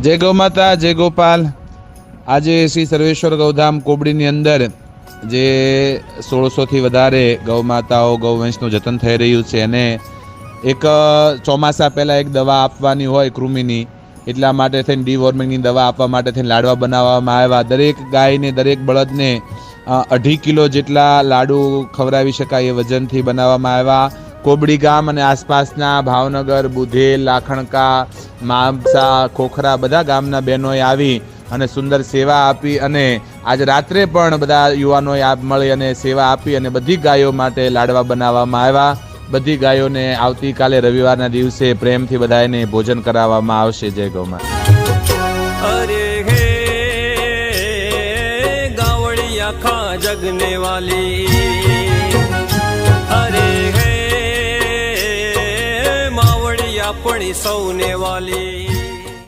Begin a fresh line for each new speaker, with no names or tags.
जय गौ माता जय गोपाल। आज श्री सर्वेश्वर गौधाम कोबड़ी अंदर जे 1600 थी वधारे गौ माताओं गौवंशનું जतन થઈ રહ્યું છે અને એક ચોમાસા પહેલા એક દવા આપવાની હોય કૃમિની, એટલા માટે થઈને ડીવોર્મિંગની દવા આપવા માટે થઈને લાડવા બનાવવામાં આવ્યા। દરેક ગાયને દરેક બળદને 2.5 કિલો જેટલા લાડુ ખવડાવી શકાય એ વજનથી બનાવવામાં આવ્યા। કોબડી ગામ અને આસપાસના ભાવનગર, બુધેલ, લાખણકા, મામસા, ખોખરા બધા ગામના બહેનોએ આવી અને સુંદર સેવા આપી અને આજ રાત્રે પણ બધા યુવાનોએ મળી અને સેવા આપી અને બધી ગાયો માટે લાડવા બનાવવામાં આવ્યા। બધી ગાયોને આવતીકાલે રવિવારના દિવસે પ્રેમથી બધાને ભોજન કરાવવામાં આવશે। જય ગૌ માતા।
अरे हे गावड़िया खा जगने वाली, अरे हे मावड़िया पड़ी सौने वाली।